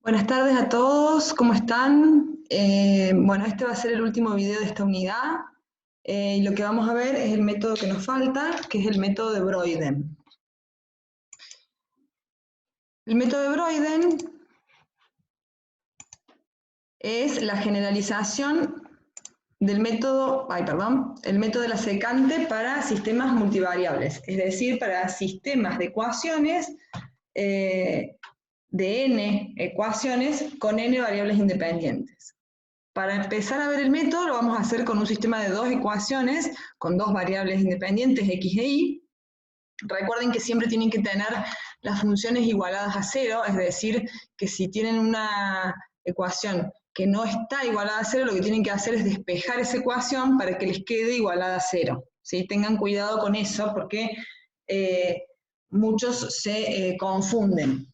Buenas tardes a todos, ¿cómo están? Bueno, este va a ser el último video de esta unidad y lo que vamos a ver es el método que nos falta, que es el método de Broyden. El método de Broyden es la generalización del método, el método de la secante para sistemas multivariables, es decir, para sistemas de ecuaciones de n ecuaciones con n variables independientes. Para empezar a ver el método lo vamos a hacer con un sistema de dos ecuaciones con dos variables independientes x e y. Recuerden que siempre tienen que tener las funciones igualadas a cero, es decir, que si tienen una ecuación que no está igualada a cero, lo que tienen que hacer es despejar esa ecuación para que les quede igualada a cero. ¿Sí? Tengan cuidado con eso porque muchos se confunden.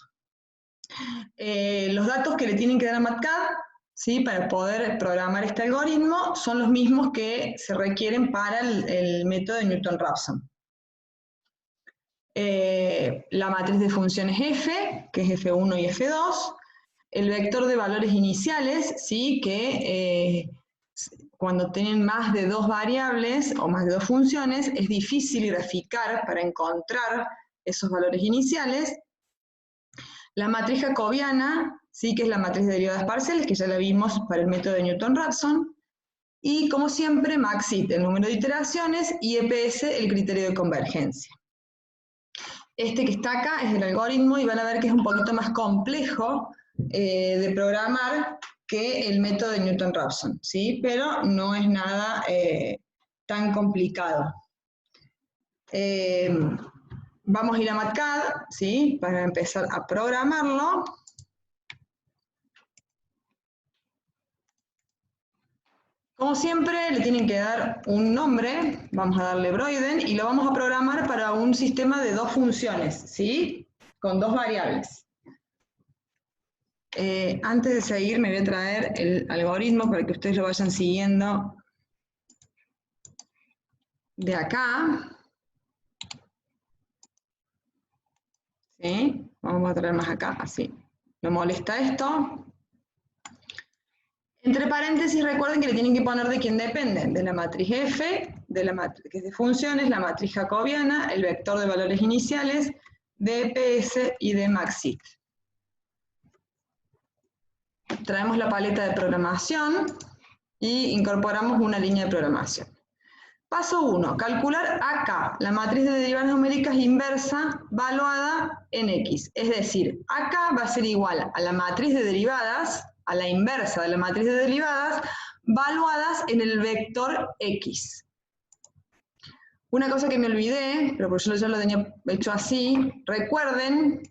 Los datos que le tienen que dar a MATCAD, ¿sí? Para poder programar este algoritmo son los mismos que se requieren para el método de Newton-Raphson. La matriz de funciones f, que es f1 y f2, el vector de valores iniciales, ¿sí? Que cuando tienen más de dos variables o más de dos funciones, es difícil graficar para encontrar esos valores iniciales. La matriz jacobiana, ¿sí? Que es la matriz de derivadas parciales, que ya la vimos para el método de Newton-Raphson. Y como siempre, Maxit, el número de iteraciones, y EPS, el criterio de convergencia. Este que está acá es el algoritmo y van a ver que es un poquito más complejo de programar que el método de Newton-Raphson, ¿sí? Pero no es nada tan complicado. Vamos a ir a MATCAD, ¿sí? Para empezar a programarlo. Como siempre, le tienen que dar un nombre, vamos a darle Broyden, y lo vamos a programar para un sistema de dos funciones, ¿sí? Con dos variables. Antes de seguir, me voy a traer el algoritmo para que ustedes lo vayan siguiendo de acá. ¿Sí? Vamos a traer más acá, así. ¿No molesta esto? Entre paréntesis, recuerden que le tienen que poner de quién depende, de la matriz F, de la matriz que es de funciones, la matriz jacobiana, el vector de valores iniciales, de EPS y de Maxit. Traemos la paleta de programación y incorporamos una línea de programación. Paso 1, calcular acá, la matriz de derivadas numéricas inversa valuada en X. Es decir, acá va a ser igual a la matriz de derivadas, a la inversa de la matriz de derivadas, valuadas en el vector X. Una cosa que me olvidé, pero por yo ya lo tenía hecho así, recuerden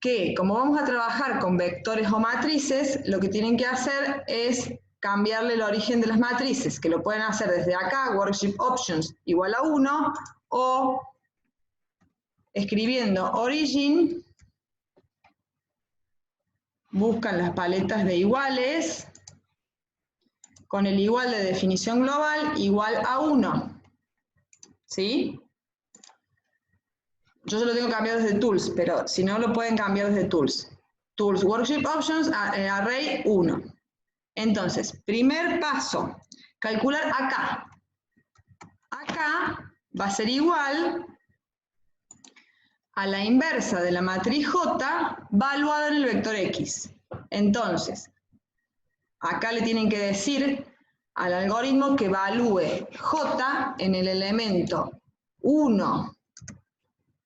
que como vamos a trabajar con vectores o matrices, lo que tienen que hacer es cambiarle el origen de las matrices, que lo pueden hacer desde acá, worksheet options igual a 1, o escribiendo origin, buscan las paletas de iguales, con el igual de definición global igual a 1, ¿sí? Yo se lo tengo cambiado desde tools, pero si no lo pueden cambiar desde tools. Tools, worksheet options, array 1. Entonces, primer paso, calcular acá. Acá va a ser igual a la inversa de la matriz J valuada en el vector X. Entonces, acá le tienen que decir al algoritmo que evalúe J en el elemento 1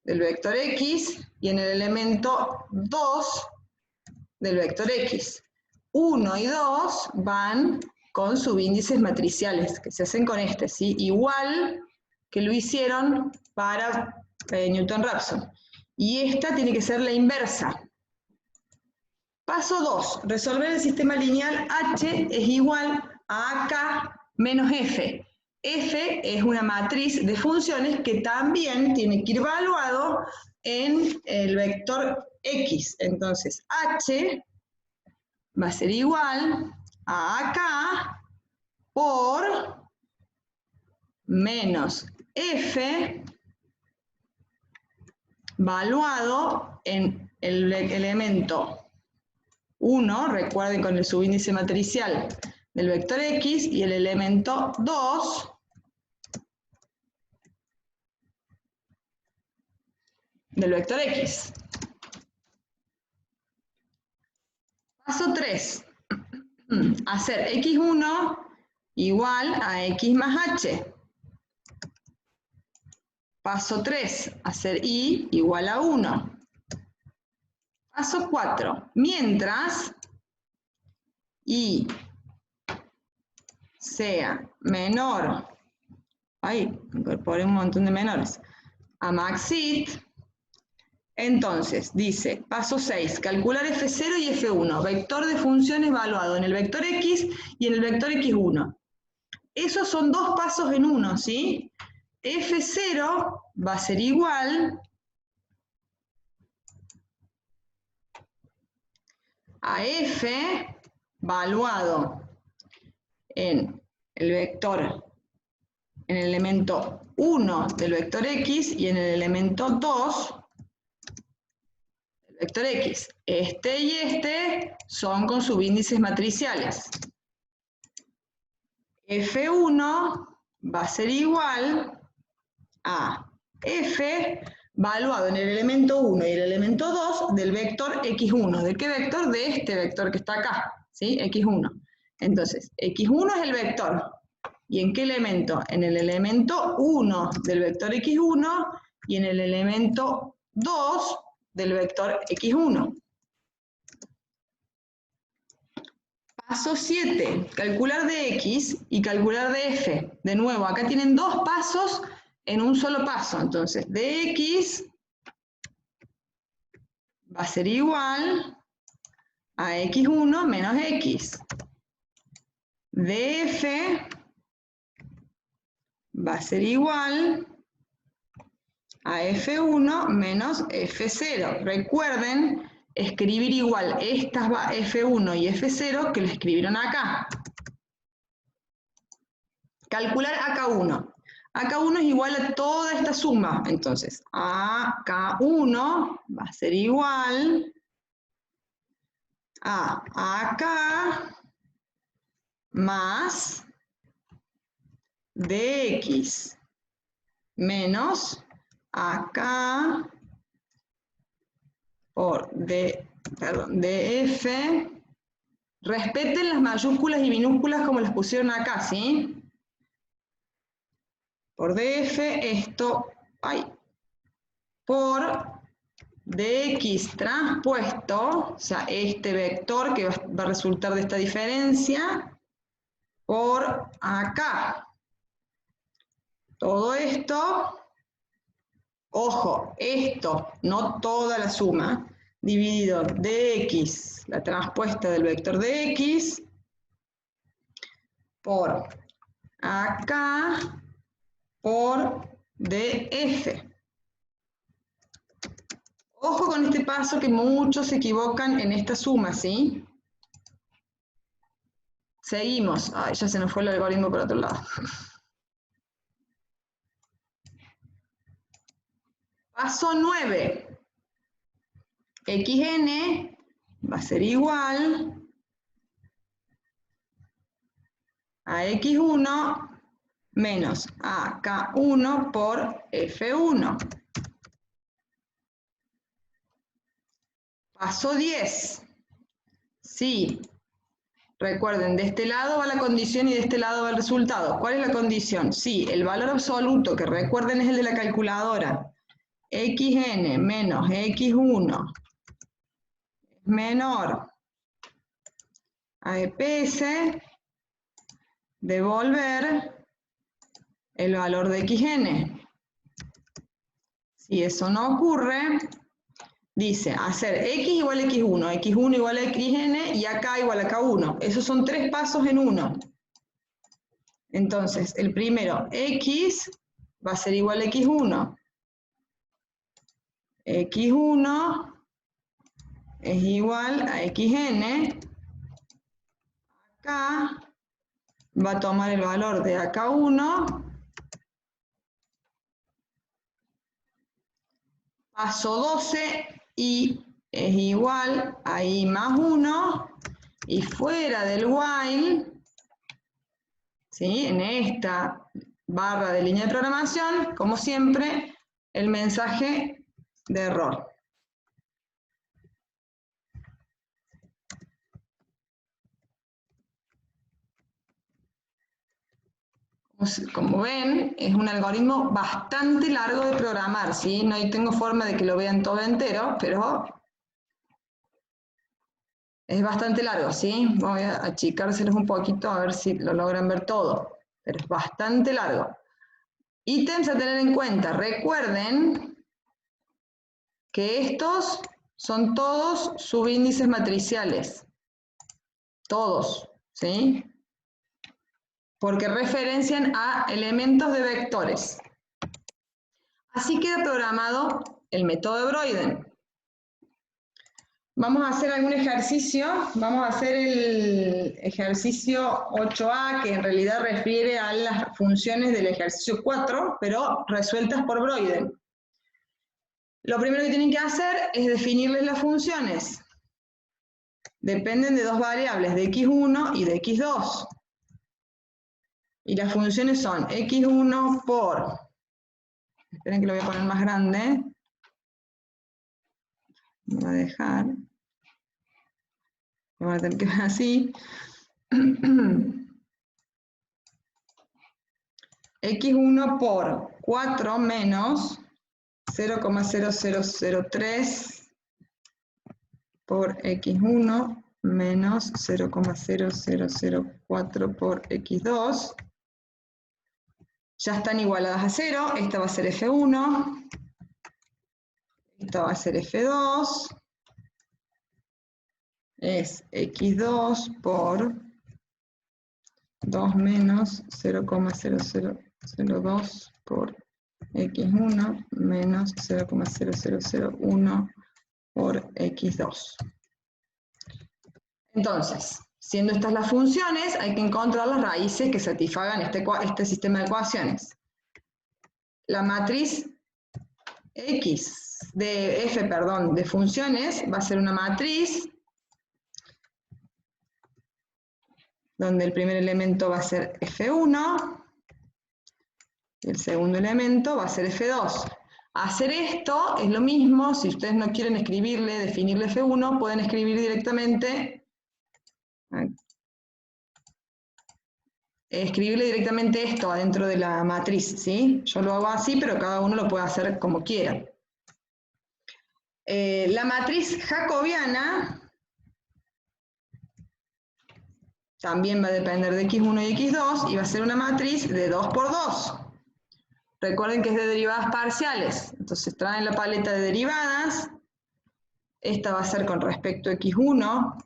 del vector X y en el elemento 2 del vector X. 1 y 2 van con subíndices matriciales, que se hacen con este, ¿sí? Igual que lo hicieron para Newton-Raphson. Y esta tiene que ser la inversa. Paso 2, resolver el sistema lineal H es igual a AK menos F. F es una matriz de funciones que también tiene que ir evaluado en el vector X. Entonces, H va a ser igual a AK por menos F valuado en el elemento 1, recuerden con el subíndice matricial del vector X, y el elemento 2 del vector X. Paso 3. Hacer X1 igual a X más H. Paso 3. Hacer Y igual a 1. Paso 4. Mientras Y sea menor, ahí incorporé un montón de menores, a maxit, entonces dice, paso 6, calcular F0 y F1, vector de función evaluado en el vector X y en el vector X1. Esos son dos pasos en uno, ¿sí? F0 va a ser igual a F valuado en el vector, en el elemento 1 del vector X y en el elemento 2 del vector X. Este y este son con subíndices matriciales. F1 va a ser igual a F valuado en el elemento 1 y el elemento 2 del vector X1. ¿De qué vector? De este vector que está acá, ¿sí? X1. Entonces, X1 es el vector. ¿Y en qué elemento? En el elemento 1 del vector X1 y en el elemento 2 del vector X1. Paso 7, calcular de X y calcular de F. De nuevo, acá tienen dos pasos en un solo paso. Entonces, de X va a ser igual a X1 menos X. De F va a ser igual a F1 menos F0. Recuerden escribir igual estas F1 y F0 que lo escribieron acá. Calcular AK1. AK1 es igual a toda esta suma. Entonces, AK1 va a ser igual a AK más DX menos AK por DF. Respeten las mayúsculas y minúsculas como las pusieron acá, ¿sí? Por DF, esto, por DX transpuesto, o sea, este vector que va a resultar de esta diferencia, por acá. Todo esto, ojo, esto, no toda la suma, dividido dx, la transpuesta del vector dx, por acá, por df. Ojo con este paso que muchos se equivocan en esta suma, ¿sí? Seguimos. Ay, ya se nos fue el algoritmo por otro lado. Paso 9. Xn va a ser igual a X1 menos a K1 por F1. Paso 10. Sí. Recuerden, de este lado va la condición y de este lado va el resultado. ¿Cuál es la condición? Sí, el valor absoluto, que recuerden es el de la calculadora. Xn menos X1 menor a EPS devolver el valor de Xn. Si eso no ocurre, dice hacer X igual a X1, X1 igual a Xn y acá igual a K1. Esos son tres pasos en uno. Entonces, el primero, X va a ser igual a X1. X1 es igual a Xn. Acá va a tomar el valor de AK1. Paso 12 y es igual a i más 1, y fuera del while, ¿sí? En esta barra de línea de programación, como siempre, el mensaje de error. Como ven, es un algoritmo bastante largo de programar, ¿sí? No tengo forma de que lo vean todo entero, pero es bastante largo, ¿sí? Voy a achicárselos un poquito a ver si lo logran ver todo, pero es bastante largo. Ítems a tener en cuenta. Recuerden que estos son todos subíndices matriciales. Todos, ¿sí? Porque referencian a elementos de vectores. Así queda programado el método de Broiden. Vamos a hacer algún ejercicio. Vamos a hacer el ejercicio 8a, que en realidad refiere a las funciones del ejercicio 4, pero resueltas por Broiden. Lo primero que tienen que hacer es definirles las funciones. Dependen de dos variables, de x1 y de x2. Y las funciones son x1 por... Esperen que lo voy a poner más grande. Me voy a dejar. Me voy a tener que ver así. x1 por 4 menos 0,0003 por x1 menos 0,0004 por x2. Ya están igualadas a 0. Esta va a ser f1. Esta va a ser f2. Es x2 por 2 menos 0,0002 por x1 menos 0,0001 por x2. Entonces, siendo estas las funciones, hay que encontrar las raíces que satisfagan este sistema de ecuaciones. La matriz X de f, perdón, de funciones va a ser una matriz donde el primer elemento va a ser f1 y el segundo elemento va a ser f2. Hacer esto es lo mismo, si ustedes no quieren definirle f1, pueden escribir directamente esto adentro de la matriz, ¿sí? Yo lo hago así, pero cada uno lo puede hacer como quiera. La matriz jacobiana también va a depender de x1 y x2 y va a ser una matriz de 2 por 2. Recuerden que es de derivadas parciales, entonces traen la paleta de derivadas. Esta va a ser con respecto a x1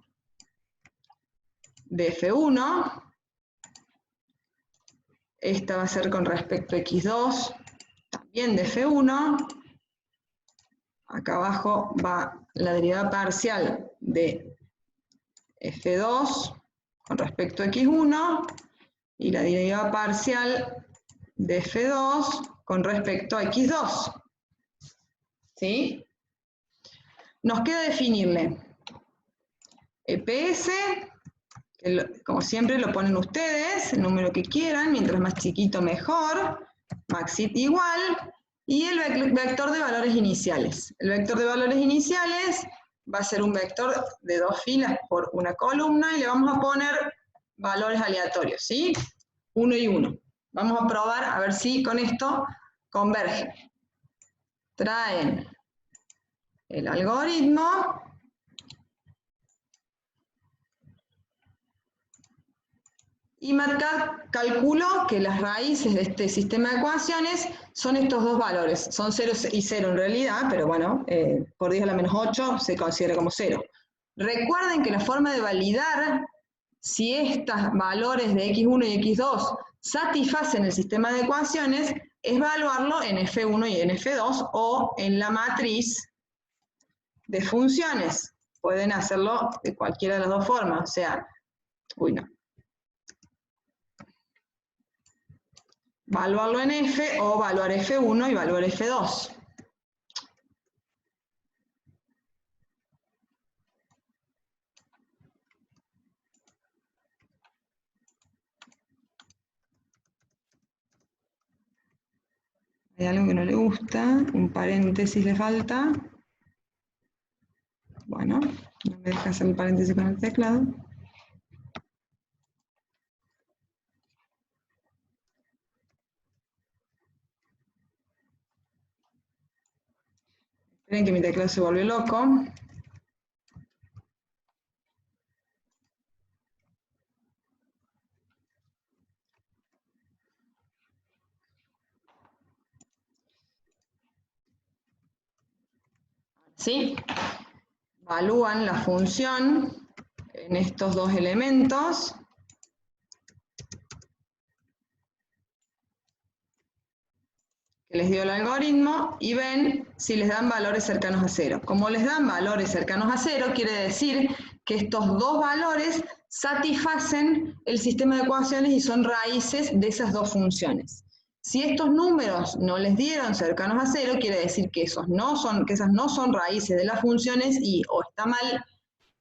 de f1. Esta va a ser con respecto a x2 también de f1. Acá abajo va la derivada parcial de f2 con respecto a x1 y la derivada parcial de f2 con respecto a x2. ¿Sí? Nos queda definirle EPS, que como siempre lo ponen ustedes, el número que quieran, mientras más chiquito mejor, maxit igual, y el vector de valores iniciales. El vector de valores iniciales va a ser un vector de 2 filas por una columna y le vamos a poner valores aleatorios, ¿sí? 1 y 1. Vamos a probar a ver si con esto converge. Traen el algoritmo y MATLAB calculó que las raíces de este sistema de ecuaciones son estos dos valores. Son 0 y 0 en realidad, pero bueno, por 10 a la menos 8 se considera como 0. Recuerden que la forma de validar si estos valores de x1 y x2 satisfacen el sistema de ecuaciones es evaluarlo en f1 y en f2 o en la matriz de funciones. Pueden hacerlo de cualquiera de las dos formas, o sea, evaluarlo en f o evaluar f1 y evaluar f2. Hay algo que no le gusta, un paréntesis le falta. Bueno, no me deja hacer el paréntesis con el teclado. Esperen que mi teclado se volvió loco. ¿Sí? Evalúan la función en estos dos elementos. Que les dio el algoritmo y ven si les dan valores cercanos a cero. Como les dan valores cercanos a cero, quiere decir que estos dos valores satisfacen el sistema de ecuaciones y son raíces de esas dos funciones. Si estos números no les dieron cercanos a cero, quiere decir que esas no son raíces de las funciones y o está mal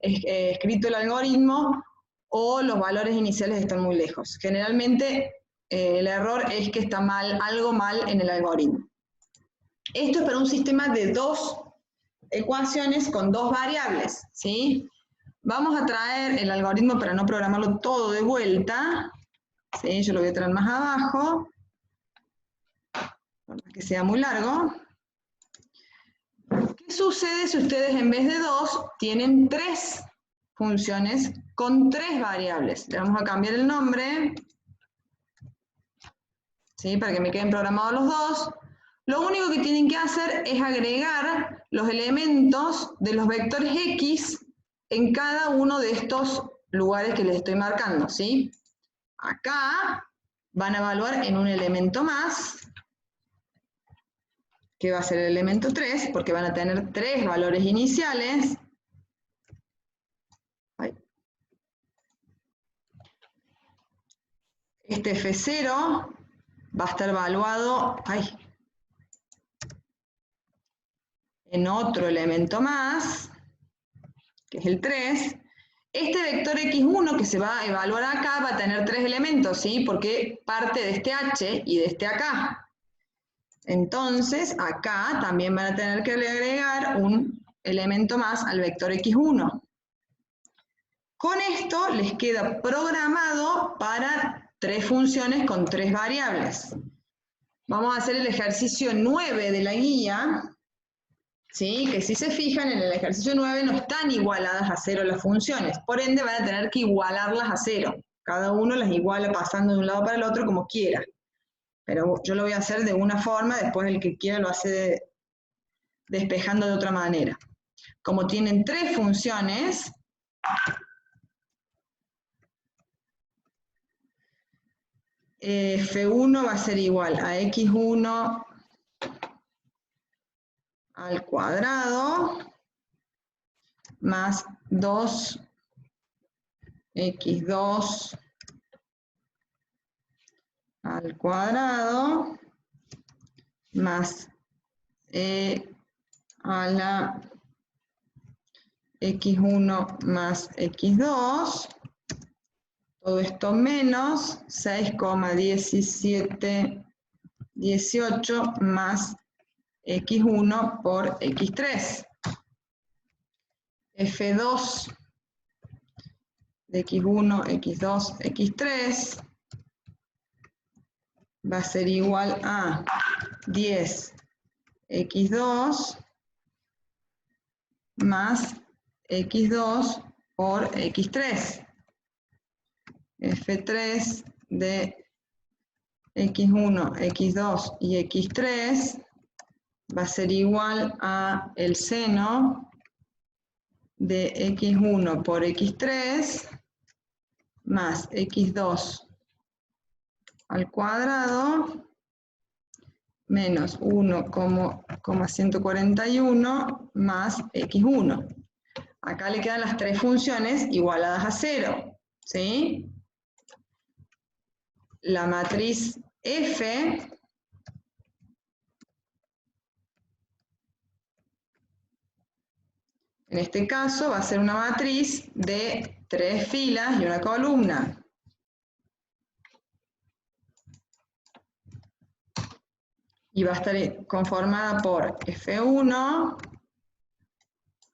escrito el algoritmo o los valores iniciales están muy lejos. Generalmente el error es que está algo mal en el algoritmo. Esto es para un sistema de dos ecuaciones con dos variables, ¿sí? Vamos a traer el algoritmo para no programarlo todo de vuelta, ¿sí? Yo lo voy a traer más abajo, para que sea muy largo. ¿Qué sucede si ustedes en vez de dos tienen tres funciones con tres variables? Le vamos a cambiar el nombre, ¿sí? Para que me queden programados los dos. Lo único que tienen que hacer es agregar los elementos de los vectores X en cada uno de estos lugares que les estoy marcando, ¿sí? Acá van a evaluar en un elemento más, que va a ser el elemento 3, porque van a tener tres valores iniciales. Este F0 va a estar evaluado en otro elemento más, que es el 3. Este vector x1 que se va a evaluar acá va a tener tres elementos, ¿sí? Porque parte de este h y de este acá. Entonces, acá también van a tener que agregar un elemento más al vector x1. Con esto les queda programado para tres funciones con tres variables. Vamos a hacer el ejercicio 9 de la guía, ¿sí? Que si se fijan, en el ejercicio 9 no están igualadas a cero las funciones, por ende van a tener que igualarlas a cero. Cada uno las iguala pasando de un lado para el otro como quiera. Pero yo lo voy a hacer de una forma, después el que quiera lo hace despejando de otra manera. Como tienen tres funciones, F1 va a ser igual a x1 al cuadrado más 2x2 al cuadrado más a la x1 más x2, todo esto menos 6,1718 más x1 por x3. F2 de x1, x2, x3 va a ser igual a 10x2 más x2 por x3. F3 de x1, x2 y x3 va a ser igual a el seno de x1 por x3 más x2 al cuadrado menos 1,141 más x1. Acá le quedan las tres funciones igualadas a 0, ¿sí? La matriz F en este caso va a ser una matriz de 3 filas y una columna. y va a estar conformada por F1,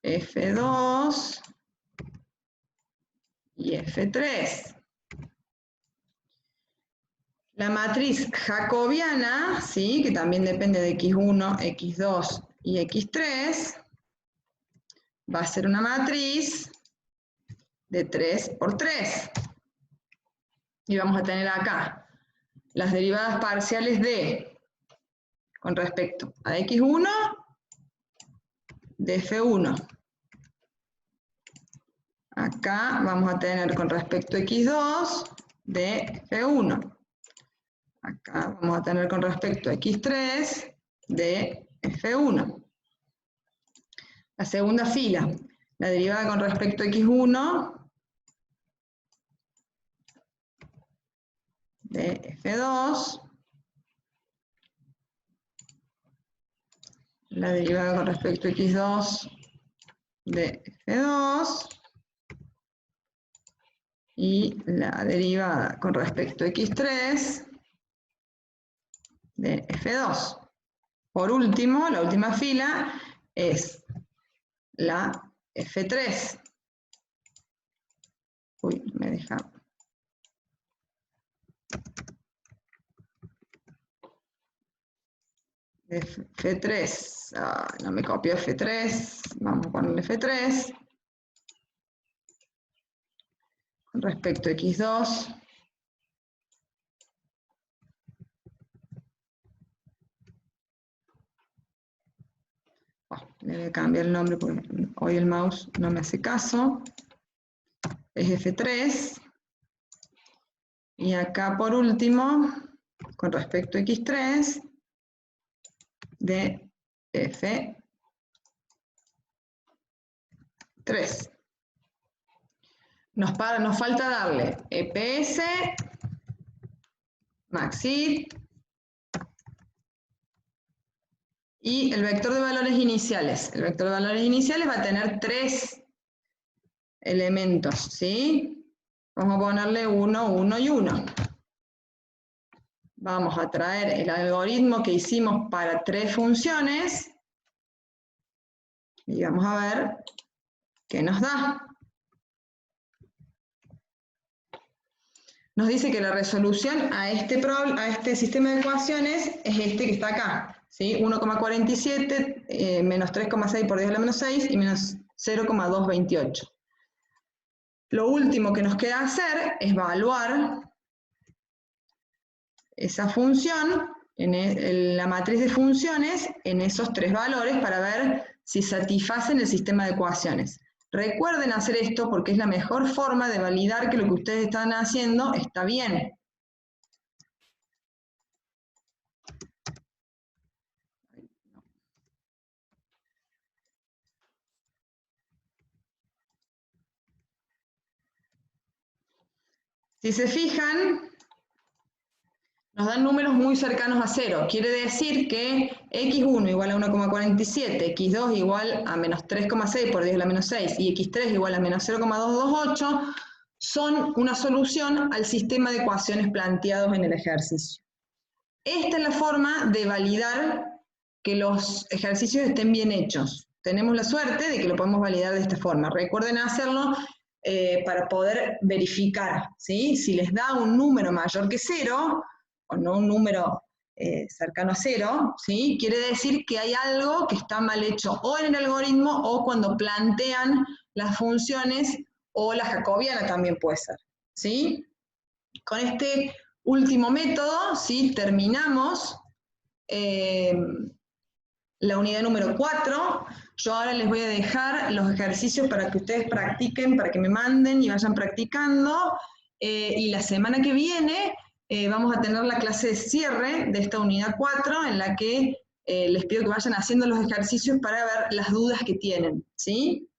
F2 y F3. La matriz jacobiana, ¿sí?, que también depende de X1, X2 y X3, va a ser una matriz de 3 por 3. Y vamos a tener acá las derivadas parciales de, con respecto a X1, de F1. Acá vamos a tener con respecto a X2, de F1. Acá vamos a tener con respecto a X3 de F1. La segunda fila, la derivada con respecto a X1 de F2. La derivada con respecto a X2 de F2. Y la derivada con respecto a X3 de F2. Por último, la última fila es la F3. Uy, me deja. F3. No me copió F3. Vamos a ponerle F3. Con respecto a X2. Le voy a cambiar el nombre porque hoy el mouse no me hace caso. Es F3. Y acá por último, con respecto a X3, de F3. Nos falta darle EPS, maxid y el vector de valores iniciales. El vector de valores iniciales va a tener 3 elementos, ¿sí? Vamos a ponerle 1, 1 y 1. Vamos a traer el algoritmo que hicimos para 3 funciones y vamos a ver qué nos da. Nos dice que la resolución a este sistema de ecuaciones es este que está acá, ¿sí? 1,47 menos 3,6 por 10 a la menos 6 y menos 0,228. Lo último que nos queda hacer es evaluar esa función en la matriz de funciones en esos 3 valores para ver si satisfacen el sistema de ecuaciones. Recuerden hacer esto porque es la mejor forma de validar que lo que ustedes están haciendo está bien. Si se fijan, nos dan números muy cercanos a 0. Quiere decir que x1 igual a 1,47, x2 igual a menos 3,6 por 10 a la menos 6 y x3 igual a menos 0,228 son una solución al sistema de ecuaciones planteados en el ejercicio. Esta es la forma de validar que los ejercicios estén bien hechos. Tenemos la suerte de que lo podemos validar de esta forma. Recuerden hacerlo para poder verificar, ¿sí? Si les da un número mayor que 0, o no un número cercano a 0, ¿sí? Quiere decir que hay algo que está mal hecho o en el algoritmo o cuando plantean las funciones o la jacobiana también puede ser, ¿sí? Con este último método, ¿sí?, terminamos la unidad número 4. Yo ahora les voy a dejar los ejercicios para que ustedes practiquen, para que me manden y vayan practicando. Y la semana que viene vamos a tener la clase de cierre de esta unidad 4, en la que les pido que vayan haciendo los ejercicios para ver las dudas que tienen, ¿sí?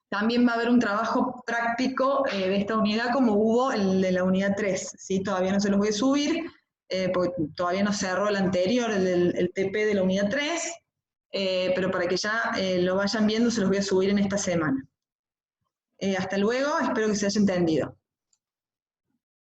También va a haber un trabajo práctico de esta unidad como hubo el de la unidad 3, ¿sí? Todavía no se los voy a subir, porque todavía no cerró el anterior, el TP de la unidad 3, pero para que ya lo vayan viendo se los voy a subir en esta semana. Hasta luego, espero que se haya entendido.